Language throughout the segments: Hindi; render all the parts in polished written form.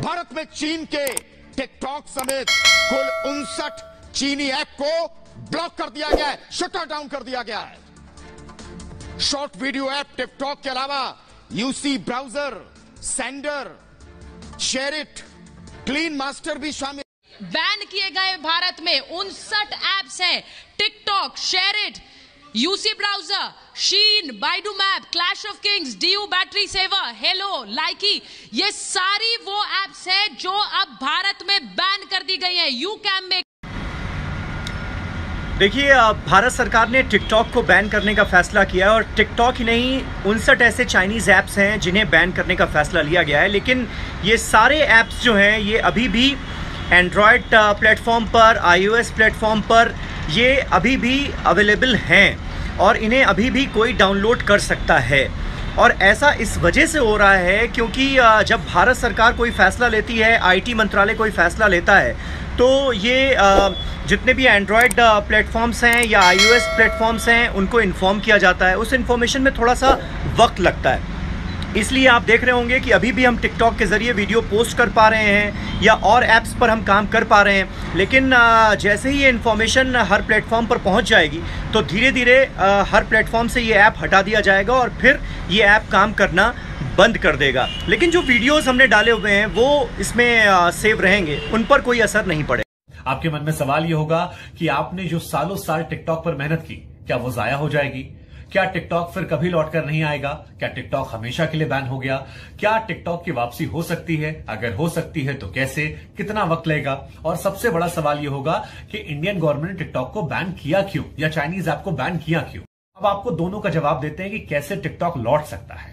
भारत में चीन के टिकटॉक समेत कुल 59 चीनी ऐप को ब्लॉक कर दिया गया है, शटर डाउन कर दिया गया है। शॉर्ट वीडियो ऐप टिकटॉक के अलावा UC browser, sender, SHAREit, clean master भी शामिल। बैन किए गए भारत में 59 ऐप्स हैं। TikTok, SHAREit, UC browser, Shein, Baidu map, Clash of Kings, DU battery saver, Helo, Likee, ये सारी वो ऐप्स हैं जो अब भारत में बैन कर दी गई हैं। यू कैम में देखिए, भारत सरकार ने टिकटॉक को बैन करने का फैसला किया है और टिकटॉक ही नहीं 59 ऐसे चाइनीज़ ऐप्स हैं जिन्हें बैन करने का फैसला लिया गया है। लेकिन ये सारे ऐप्स जो हैं ये अभी भी एंड्रॉयड प्लेटफॉर्म पर, iOS प्लेटफॉर्म पर ये अभी भी अवेलेबल हैं और इन्हें अभी भी कोई डाउनलोड कर सकता है। और ऐसा इस वजह से हो रहा है क्योंकि जब भारत सरकार कोई फ़ैसला लेती है, IT मंत्रालय कोई फ़ैसला लेता है, तो ये जितने भी एंड्रॉयड प्लेटफॉर्म्स हैं या iOS प्लेटफॉर्म्स हैं उनको इन्फॉर्म किया जाता है। उस इन्फॉर्मेशन में थोड़ा सा वक्त लगता है, इसलिए आप देख रहे होंगे कि अभी भी हम टिकटॉक के ज़रिए वीडियो पोस्ट कर पा रहे हैं या और ऐप्स पर हम काम कर पा रहे हैं। लेकिन जैसे ही ये इन्फॉर्मेशन हर प्लेटफॉर्म पर पहुंच जाएगी तो धीरे धीरे हर प्लेटफॉर्म से ये ऐप हटा दिया जाएगा और फिर ये ऐप काम करना बंद कर देगा। लेकिन जो वीडियोज़ हमने डाले हुए हैं वो इसमें सेव रहेंगे, उन पर कोई असर नहीं पड़ेगा। आपके मन में सवाल ये होगा कि आपने जो सालों साल टिकटॉक पर मेहनत की, क्या वो जाया हो जाएगी? क्या टिकटॉक फिर कभी लौटकर नहीं आएगा? क्या टिकटॉक हमेशा के लिए बैन हो गया? क्या टिकटॉक की वापसी हो सकती है? अगर हो सकती है तो कैसे, कितना वक्त लगेगा? और सबसे बड़ा सवाल यह होगा कि इंडियन गवर्नमेंट ने टिकटॉक को बैन किया क्यों, या चाइनीज ऐप को बैन किया क्यों? अब आपको दोनों का जवाब देते हैं कि कैसे टिकटॉक लौट सकता है।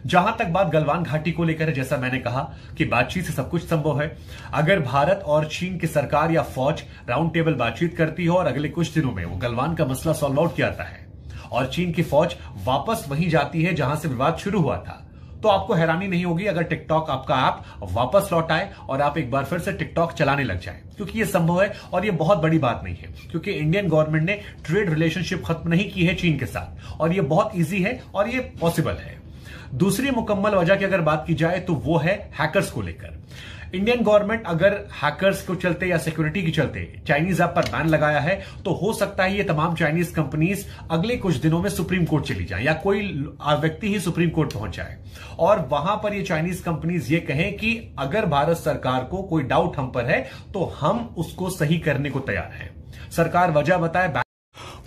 जहां तक बात गलवान घाटी को लेकर है, जैसा मैंने कहा कि बातचीत से सब कुछ संभव है। अगर भारत और चीन की सरकार या फौज राउंड टेबल बातचीत करती हो और अगले कुछ दिनों में वो गलवान का मसला सॉल्व आउट किया जाता है और चीन की फौज वापस वहीं जाती है जहां से विवाद शुरू हुआ था, तो आपको हैरानी नहीं होगी अगर टिकटॉक आपका ऐप वापस लौट आए और आप एक बार फिर से टिकटॉक चलाने लग जाए, क्योंकि ये संभव है और ये बहुत बड़ी बात नहीं है, क्योंकि इंडियन गवर्नमेंट ने ट्रेड रिलेशनशिप खत्म नहीं की है चीन के साथ और ये बहुत ईजी है और ये पॉसिबल है। दूसरी मुकम्मल वजह की अगर बात की जाए तो वो है हैकर्स को लेकर। इंडियन गवर्नमेंट अगर हैकर्स को चलते या सिक्योरिटी के चलते चाइनीज ऐप पर बैन लगाया है तो हो सकता है ये तमाम चाइनीज कंपनीज अगले कुछ दिनों में सुप्रीम कोर्ट चली जाए या कोई व्यक्ति ही सुप्रीम कोर्ट पहुंच जाए और वहां पर ये चाइनीज कंपनीज ये कहें कि अगर भारत सरकार को कोई डाउट हम पर है तो हम उसको सही करने को तैयार हैं। सरकार वजह बताए।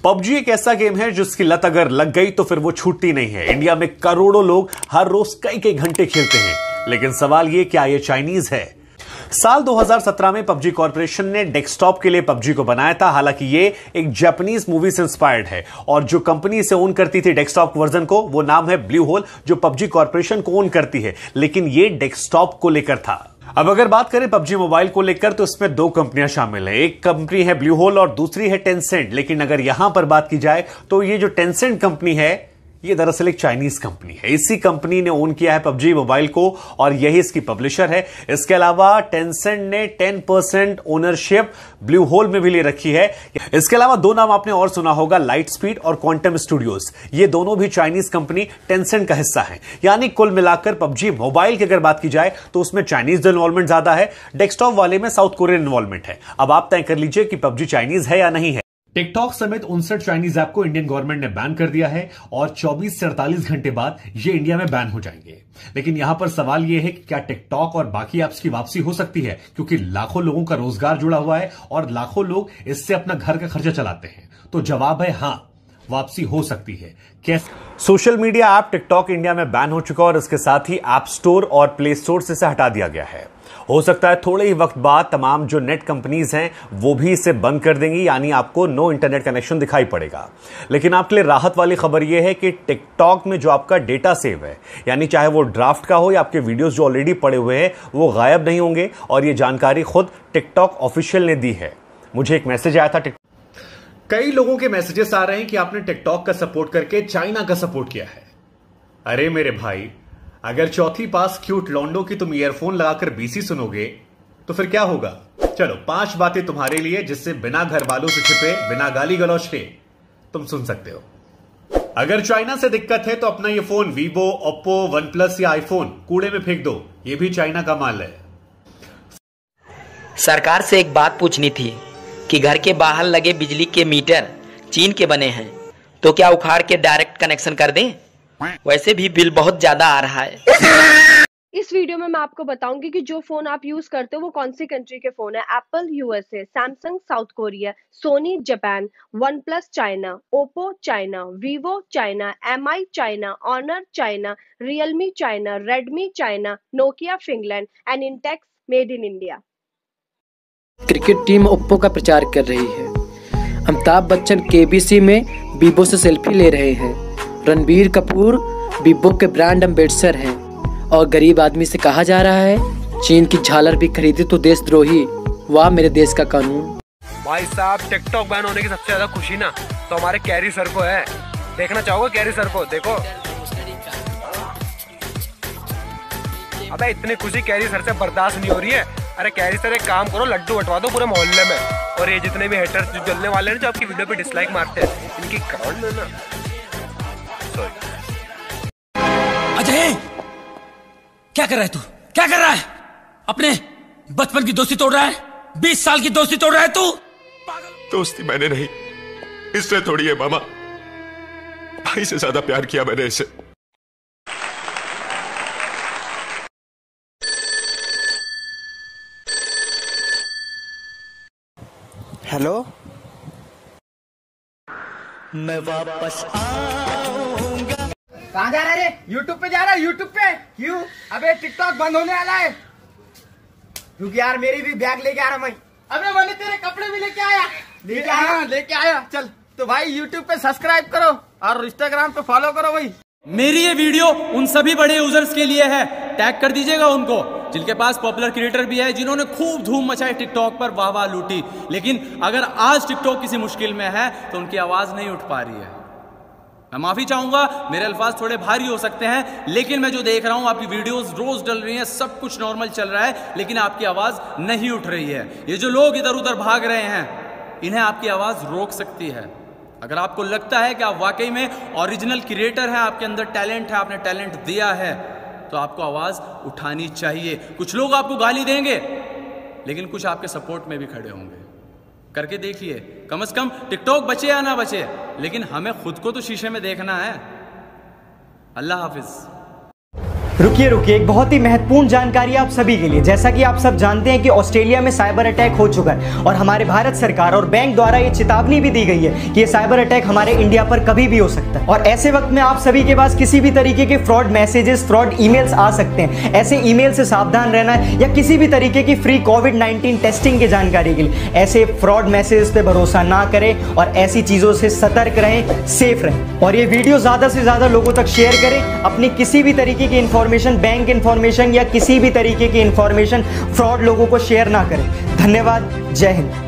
पबजी एक ऐसा गेम है जिसकी लत अगर लग गई तो फिर वो छूटती नहीं है। इंडिया में करोड़ों लोग हर रोज कई कई घंटे खेलते हैं, लेकिन सवाल ये क्या ये चाइनीज है? साल 2017 में पबजी कॉर्पोरेशन ने डेस्कटॉप के लिए पबजी को बनाया था। हालांकि ये एक जापानीज मूवी से इंस्पायर्ड है और जो कंपनी इसे ओन करती थी डेस्कटॉप वर्जन को, वो नाम है ब्लू होल, जो पबजी कॉर्पोरेशन को ओन करती है, लेकिन ये डेस्कटॉप को लेकर था। अब अगर बात करें पबजी मोबाइल को लेकर तो इसमें दो कंपनियां शामिल हैं। एक कंपनी है ब्लू होल और दूसरी है टेंसेंट। लेकिन अगर यहां पर बात की जाए तो ये जो टेंसेंट कंपनी है ये दरअसल एक चाइनीज कंपनी है। इसी कंपनी ने ओन किया है पबजी मोबाइल को और यही इसकी पब्लिशर है। इसके अलावा टेंसेंट ने 10% ओनरशिप ब्लू होल में भी ले रखी है। इसके अलावा दो नाम आपने और सुना होगा, लाइट स्पीड और क्वांटम स्टूडियोज। ये दोनों भी चाइनीज कंपनी टेंसेंट का हिस्सा है। यानी कुल मिलाकर पबजी मोबाइल की अगर बात की जाए तो उसमें चाइनीज इन्वॉल्वमेंट ज्यादा है, डेस्कटॉप वाले में साउथ कोरियन इन्वॉल्वमेंट है। अब आप तय कर लीजिए कि पबजी चाइनीज है या नहीं है। टिकटॉक समेत 59 चाइनीज ऐप को इंडियन गवर्नमेंट ने बैन कर दिया है और 24 से 48 घंटे बाद ये इंडिया में बैन हो जाएंगे। लेकिन यहां पर सवाल यह है कि क्या टिकटॉक और बाकी ऐप्स की वापसी हो सकती है, क्योंकि लाखों लोगों का रोजगार जुड़ा हुआ है और लाखों लोग इससे अपना घर का खर्चा चलाते हैं। तो जवाब है हां, वापसी हो सकती है। कैसे? Social media app TikTok India में बैन हो चुका और इसके साथ ही ऐप स्टोर और प्ले स्टोर से इसे हटा दिया गया है। हो सकता है थोड़े ही वक्त बाद तमाम जो नेट कंपनीज हैं वो भी इसे बंद कर देंगी, यानी आपको नो इंटरनेट कनेक्शन दिखाई पड़ेगा। लेकिन आपके लिए राहत वाली खबर यह है कि टिकटॉक में जो आपका डेटा सेव है, यानी चाहे वो ड्राफ्ट का हो या आपके वीडियोस जो ऑलरेडी पड़े हुए हैं, वो गायब नहीं होंगे और ये जानकारी खुद टिकटॉक ऑफिशियल ने दी है। मुझे एक मैसेज आया था, कई लोगों के मैसेजेस आ रहे हैं कि आपने टिकटॉक का सपोर्ट करके चाइना का सपोर्ट किया है। अरे मेरे भाई, अगर चौथी पास क्यूट लॉन्डो की तुम ईयरफोन लगाकर बीसी सुनोगे तो फिर क्या होगा? चलो 5 बातें तुम्हारे लिए जिससे बिना घर वालों से छिपे, बिना गाली गलौज के तुम सुन सकते हो। अगर चाइना से दिक्कत है तो अपना ये phone Vivo, Oppo, one plus या आईफोन कूड़े में फेंक दो, ये भी चाइना का माल है। सरकार से एक बात पूछनी थी कि घर के बाहर लगे बिजली के मीटर चीन के बने हैं, तो क्या उखाड़ के डायरेक्ट कनेक्शन कर दें? वैसे भी बिल बहुत ज्यादा आ रहा है। इस वीडियो में मैं आपको बताऊंगी कि जो फोन आप यूज करते हो वो कौन सी कंट्री के फोन है। Apple USA, Samsung South Korea, Sony Japan, OnePlus China, Oppo China, Vivo China, Mi China, Honor China, Realme China, Redmi China, Nokia Finland and Intex made in India. Cricket team Oppo का प्रचार कर रही है। अमिताभ बच्चन केबीसी में बीबो से सेल्फी ले रहे हैं। रणबीर कपूर बीबो के ब्रांड एम्बेसडर हैं और गरीब आदमी से कहा जा रहा है चीन की झालर भी खरीदे तो देशद्रोही। वाह मेरे देश का कानून। भाई साहब, टिकटॉक बैन होने की सबसे ज्यादा खुशी ना तो हमारे कैरी सर को है। देखना चाहोगे कैरी सर को? देखो, अबे इतनी खुशी कैरी सर से बर्दाश्त नहीं हो रही है। अरे कैरी सर, एक काम करो, लड्डू बंटवा दो पूरे मोहल्ले में। और ये जितने भी हेटर्स जो जलने वाले हैं, जो आपकी वीडियो पे डिसलाइक मारते हैं, इनकी काउंट में ना। अजय, क्या कर रहा है तू? क्या कर रहा है? अपने बचपन की दोस्ती तोड़ रहा है? 20 साल की दोस्ती तोड़ रहा है तू? दोस्ती मैंने नहीं, इससे थोड़ी है मामा। भाई से ज्यादा प्यार किया मैंने इसे। हेलो, मैं वापस आऊंगा। कहाँ जा रहा है रे? यूट्यूब पे जा रहा है? यूट्यूब पे क्यों? अबे टिकटॉक बंद होने वाला है। रुक यार, मेरी भी बैग लेके आ रहा मैं। अबे मैंने तेरे कपड़े भी लेके आया। लेके आया। चल तो भाई यूट्यूब पे सब्सक्राइब करो और इंस्टाग्राम पे फॉलो करो भाई। मेरी ये वीडियो उन सभी बड़े यूजर्स के लिए है, टैग कर दीजिएगा उनको जिनके पास पॉपुलर क्रिएटर भी है, जिन्होंने खूब धूम मचाई टिकटॉक पर, वाह वाह लूटी। लेकिन अगर आज टिकटॉक किसी मुश्किल में है तो उनकी आवाज नहीं उठ पा रही है। मैं माफी चाहूंगा, मेरे अल्फाज थोड़े भारी हो सकते हैं, लेकिन मैं जो देख रहा हूं, आपकी वीडियोस रोज डल रही हैं, सब कुछ नॉर्मल चल रहा है, लेकिन आपकी आवाज नहीं उठ रही है। ये जो लोग इधर उधर भाग रहे हैं, इन्हें आपकी आवाज रोक सकती है। अगर आपको लगता है कि आप वाकई में ओरिजिनल क्रिएटर हैं, आपके अंदर टैलेंट है, आपने टैलेंट दिया है, तो आपको आवाज उठानी चाहिए। कुछ लोग आपको गाली देंगे, लेकिन कुछ आपके सपोर्ट में भी खड़े होंगे। करके देखिए, कम से कम टिकटॉक बचे या ना बचे, लेकिन हमें खुद को तो शीशे में देखना है। अल्लाह हाफिज। रुकिए, एक बहुत ही महत्वपूर्ण जानकारी आप सभी के लिए। जैसा कि आप सब जानते हैं कि ऑस्ट्रेलिया में साइबर अटैक हो चुका है और हमारे भारत सरकार और बैंक द्वारा ये चेतावनी भी दी गई है कि ये साइबर अटैक हमारे इंडिया पर कभी भी हो सकता है। और ऐसे वक्त में आप सभी के पास किसी भी तरीके के फ्रॉड मैसेजेस, फ्रॉड ईमेल्स आ सकते हैं। ऐसे ईमेल से सावधान रहना है, या किसी भी तरीके की फ्री कोविड-19 टेस्टिंग की जानकारी के लिए ऐसे फ्रॉड मैसेजेस पे भरोसा ना करें और ऐसी चीजों से सतर्क रहें, सेफ रहें। और ये वीडियो ज्यादा से ज्यादा लोगों तक शेयर करें। अपनी किसी भी तरीके की इंफॉर्मेशन, बैंक इंफॉर्मेशन या किसी भी तरीके की इंफॉर्मेशन फ्रॉड लोगों को शेयर ना करें। धन्यवाद। जय हिंद।